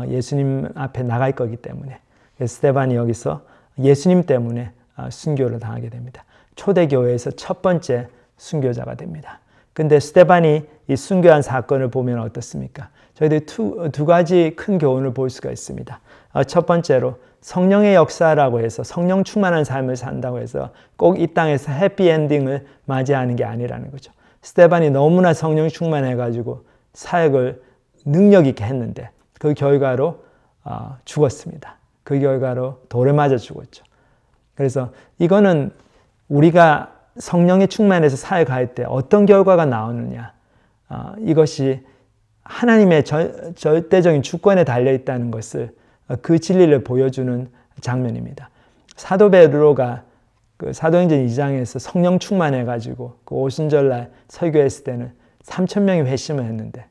예수님 앞에 나갈 거기 때문에. 그래서 스데반이 여기서 예수님 때문에 순교를 당하게 됩니다. 초대교회에서 첫 번째 순교자가 됩니다. 근데 스데반이 이 순교한 사건을 보면 어떻습니까? 저희들이 두 가지 큰 교훈을 볼 수가 있습니다. 첫 번째로 성령의 역사라고 해서 성령 충만한 삶을 산다고 해서 꼭 이 땅에서 해피엔딩을 맞이하는 게 아니라는 거죠. 스데반이 너무나 성령 충만해가지고 사역을 능력 있게 했는데 그 결과로 죽었습니다. 그 결과로 돌에 맞아 죽었죠. 그래서 이거는 우리가 성령에 충만해서 사역할 때 어떤 결과가 나오느냐 이것이 하나님의 절대적인 주권에 달려있다는 것을 그 진리를 보여주는 장면입니다. 사도 베드로가 그 사도행전 2장에서 성령 충만해가지고 그 오순절날 설교했을 때는 3,000명이 회심을 했는데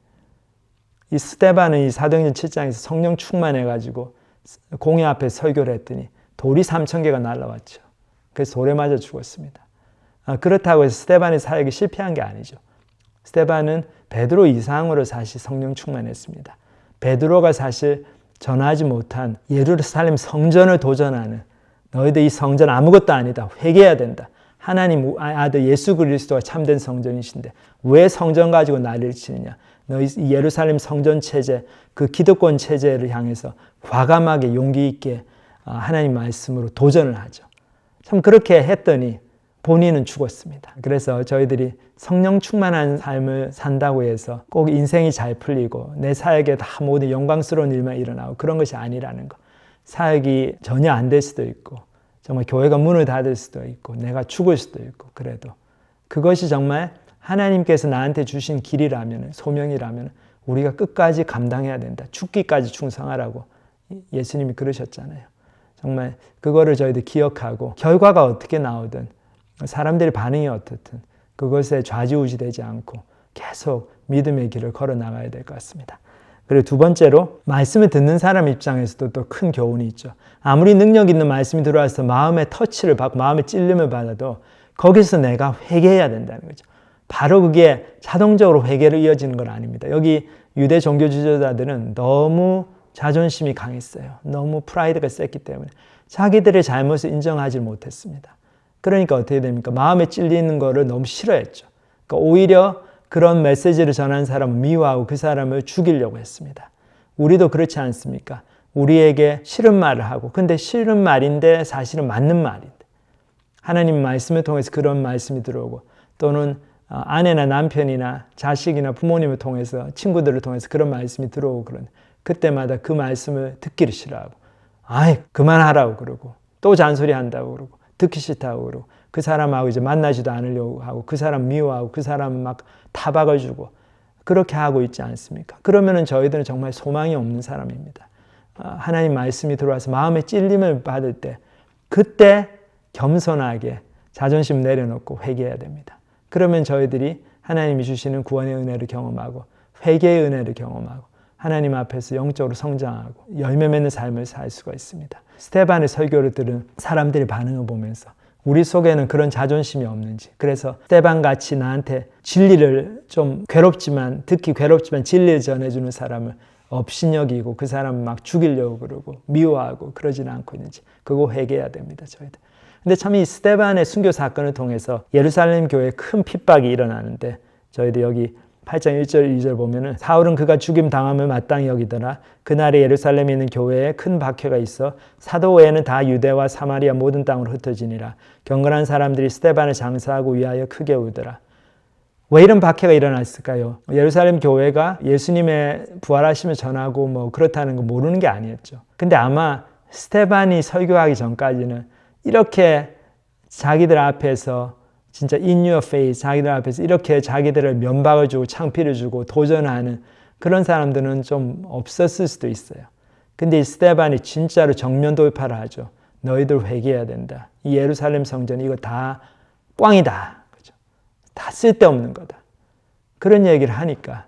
이 스데반은 이 사도행전 7장에서 성령 충만해가지고 공회 앞에 설교를 했더니 돌이 3,000개가 날라왔죠. 그래서 돌에 맞아 죽었습니다. 그렇다고 해서 스데반의 사역이 실패한 게 아니죠. 스데반은 베드로 이상으로 사실 성령 충만했습니다. 베드로가 사실 전하지 못한 예루살렘 성전을 도전하는 너희들 이 성전 아무것도 아니다. 회개해야 된다. 하나님 아들 예수 그리스도가 참된 성전이신데 왜 성전 가지고 난리를 치느냐. 너희 예루살렘 성전 체제 그 기득권 체제를 향해서 과감하게 용기 있게 하나님 말씀으로 도전을 하죠. 참 그렇게 했더니 본인은 죽었습니다. 그래서 저희들이 성령 충만한 삶을 산다고 해서 꼭 인생이 잘 풀리고 내 사역에 다 모든 영광스러운 일만 일어나고 그런 것이 아니라는 거. 사역이 전혀 안 될 수도 있고 정말 교회가 문을 닫을 수도 있고 내가 죽을 수도 있고 그래도 그것이 정말 하나님께서 나한테 주신 길이라면 소명이라면 우리가 끝까지 감당해야 된다. 죽기까지 충성하라고 예수님이 그러셨잖아요. 정말 그거를 저희들 기억하고 결과가 어떻게 나오든 사람들의 반응이 어떻든 그것에 좌지우지되지 않고 계속 믿음의 길을 걸어 나가야 될 것 같습니다. 그리고 두 번째로 말씀을 듣는 사람 입장에서도 또 큰 교훈이 있죠. 아무리 능력 있는 말씀이 들어와서 마음의 터치를 받고 마음의 찔림을 받아도 거기서 내가 회개해야 된다는 거죠. 바로 그게 자동적으로 회개로 이어지는 건 아닙니다. 여기 유대 종교 지도자들은 너무 자존심이 강했어요. 너무 프라이드가 셌기 때문에 자기들의 잘못을 인정하지 못했습니다. 그러니까 어떻게 됩니까? 마음에 찔리는 거를 너무 싫어했죠. 그러니까 오히려 그런 메시지를 전하는 사람을 미워하고 그 사람을 죽이려고 했습니다. 우리도 그렇지 않습니까? 우리에게 싫은 말을 하고, 근데 싫은 말인데 사실은 맞는 말인데, 하나님 말씀을 통해서 그런 말씀이 들어오고, 또는 아내나 남편이나 자식이나 부모님을 통해서, 친구들을 통해서 그런 말씀이 들어오고, 그런 그때마다 그 말씀을 듣기를 싫어하고, 아이 그만하라고 그러고, 또 잔소리한다고 그러고, 듣기 싫다고 그러고, 그 사람하고 이제 만나지도 않으려고 하고, 그 사람 미워하고, 그 사람 막 타박을 주고, 그렇게 하고 있지 않습니까? 그러면은 저희들은 정말 소망이 없는 사람입니다. 하나님 말씀이 들어와서 마음의 찔림을 받을 때, 그때 겸손하게 자존심 내려놓고 회개해야 됩니다. 그러면 저희들이 하나님이 주시는 구원의 은혜를 경험하고, 회개의 은혜를 경험하고, 하나님 앞에서 영적으로 성장하고 열매 맺는 삶을 살 수가 있습니다. 스데반의 설교를 들은 사람들의 반응을 보면서 우리 속에는 그런 자존심이 없는지, 그래서 스데반같이 나한테 진리를 좀 괴롭지만, 듣기 괴롭지만 진리를 전해주는 사람을 업신여기고 그 사람을 막 죽이려고 그러고 미워하고 그러지는 않고 있는지, 그거 회개해야 됩니다, 저희들. 근데 참 이 스데반의 순교 사건을 통해서 예루살렘 교회에 큰 핍박이 일어나는데, 저희들 여기 8장 1절 2절 보면은 사울은 그가 죽임 당함을 마땅히 여기더라. 그날에 예루살렘에 있는 교회에 큰 박해가 있어 사도 외에는 다 유대와 사마리아 모든 땅으로 흩어지니라. 경건한 사람들이 스데반을 장사하고 위하여 크게 울더라. 왜 이런 박해가 일어났을까요? 예루살렘 교회가 예수님의 부활하심을 전하고 뭐 그렇다는 거 모르는 게 아니었죠. 근데 아마 스데반이 설교하기 전까지는 이렇게 자기들 앞에서 진짜 in your face, 자기들 앞에서 이렇게 자기들을 면박을 주고 창피를 주고 도전하는 그런 사람들은 좀 없었을 수도 있어요. 근데 이 스데반이 진짜로 정면 돌파를 하죠. 너희들 회개해야 된다. 이 예루살렘 성전 이거 다 꽝이다. 그죠? 다 쓸데없는 거다. 그런 얘기를 하니까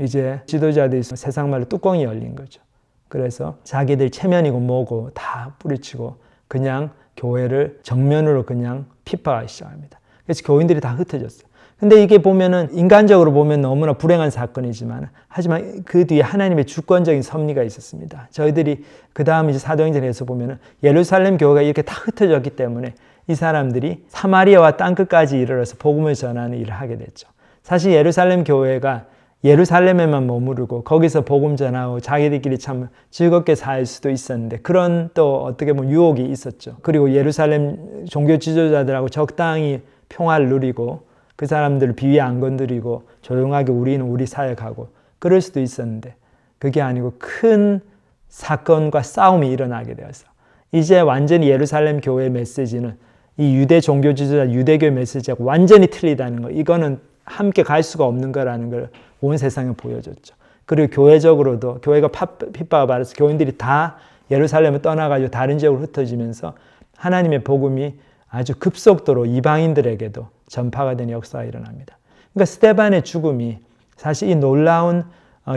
이제 지도자들이 세상 말로 뚜껑이 열린 거죠. 그래서 자기들 체면이고 뭐고 다 뿌리치고 그냥 교회를 정면으로 그냥 핍박하기 시작합니다. 그래서 교인들이 다 흩어졌어요. 근데 이게 보면은 인간적으로 보면 너무나 불행한 사건이지만, 하지만 그 뒤에 하나님의 주권적인 섭리가 있었습니다. 저희들이 그 다음 이제 사도행전에서 보면은 예루살렘 교회가 이렇게 다 흩어졌기 때문에 이 사람들이 사마리아와 땅끝까지 이르러서 복음을 전하는 일을 하게 됐죠. 사실 예루살렘 교회가 예루살렘에만 머무르고 거기서 복음 전하고 자기들끼리 참 즐겁게 살 수도 있었는데, 그런 또 어떻게 보면 유혹이 있었죠. 그리고 예루살렘 종교 지도자들하고 적당히 평화를 누리고 그 사람들을 비위 안 건드리고 조용하게 우리는 우리 사역하고 그럴 수도 있었는데, 그게 아니고 큰 사건과 싸움이 일어나게 되어서 이제 완전히 예루살렘 교회의 메시지는 이 유대 종교 지도자 유대교의 메시지하고 완전히 틀리다는 거, 이거는 함께 갈 수가 없는 거라는 걸 온 세상에 보여줬죠. 그리고 교회적으로도 교회가 핍박을 받아서 교인들이 다 예루살렘을 떠나가지고 다른 지역으로 흩어지면서 하나님의 복음이 아주 급속도로 이방인들에게도 전파가 되는 역사가 일어납니다. 그러니까 스데반의 죽음이 사실 이 놀라운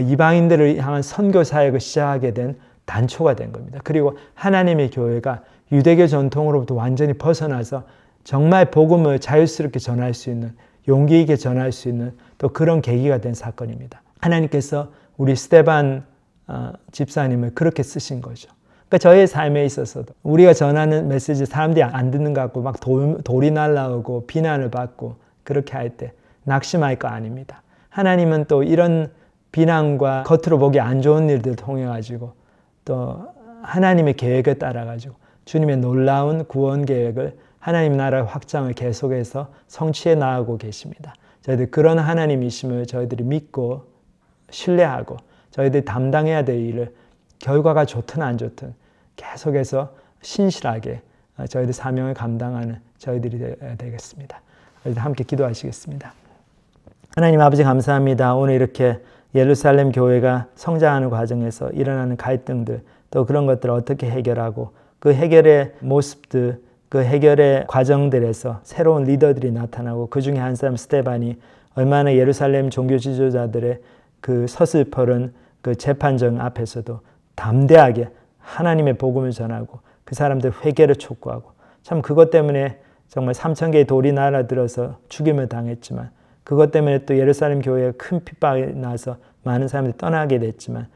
이방인들을 향한 선교 사역을 시작하게 된 단초가 된 겁니다. 그리고 하나님의 교회가 유대교 전통으로부터 완전히 벗어나서 정말 복음을 자유스럽게 전할 수 있는, 용기 있게 전할 수 있는 또 그런 계기가 된 사건입니다. 하나님께서 우리 스데반 집사님을 그렇게 쓰신 거죠. 그러니까 저의 삶에 있어서도 우리가 전하는 메시지 사람들이 안 듣는 것 같고 막 돌이 날라오고 비난을 받고 그렇게 할 때 낙심할 거 아닙니다. 하나님은 또 이런 비난과 겉으로 보기 안 좋은 일들을 통해 가지고 또 하나님의 계획에 따라 가지고 주님의 놀라운 구원 계획을, 하나님 나라의 확장을 계속해서 성취해 나가고 계십니다. 저희들 그런 하나님이심을 저희들이 믿고 신뢰하고 저희들이 담당해야 될 일을 결과가 좋든 안 좋든 계속해서 신실하게 저희들 사명을 감당하는 저희들이 되겠습니다. 저희들 함께 기도하시겠습니다. 하나님 아버지 감사합니다. 오늘 이렇게 예루살렘 교회가 성장하는 과정에서 일어나는 갈등들, 또 그런 것들을 어떻게 해결하고 그 해결의 모습들, 그 해결의 과정들에서 새로운 리더들이 나타나고 그 중에 한 사람 스데반이 얼마나 예루살렘 종교 지도자들의 그 서슬퍼런 그 재판정 앞에서도 담대하게 하나님의 복음을 전하고 그 사람들 회개를 촉구하고, 참 그것 때문에 정말 3,000개의 돌이 날아들어서 죽임을 당했지만, 그것 때문에 또 예루살렘 교회에 큰 핍박이 나서 많은 사람들이 떠나게 됐지만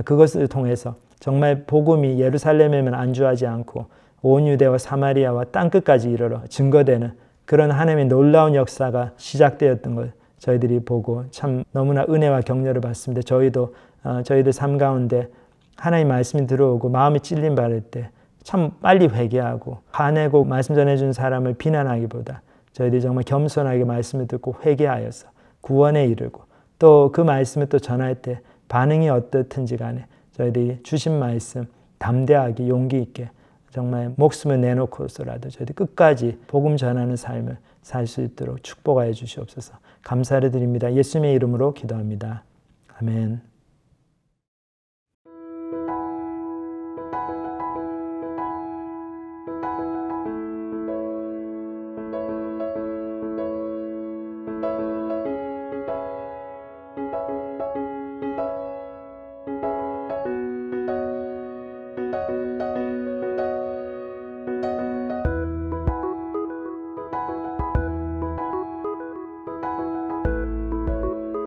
그것을 통해서 정말 복음이 예루살렘에만 안주하지 않고 온 유대와 사마리아와 땅끝까지 이르러 증거되는 그런 하나님의 놀라운 역사가 시작되었던 걸 저희들이 보고 참 너무나 은혜와 격려를 받습니다. 저희들 삶 가운데 하나님 말씀이 들어오고 마음이 찔림 받을 때 참 빨리 회개하고 화내고 말씀 전해준 사람을 비난하기보다 저희들이 정말 겸손하게 말씀을 듣고 회개하여서 구원에 이르고 또 그 말씀을 또 전할 때 반응이 어떻든지 간에 저희들이 주신 말씀 담대하게 용기 있게 정말 목숨을 내놓고서라도 저희들 끝까지 복음 전하는 삶을 살 수 있도록 축복하여 주시옵소서. 감사를 드립니다. 예수님의 이름으로 기도합니다. 아멘.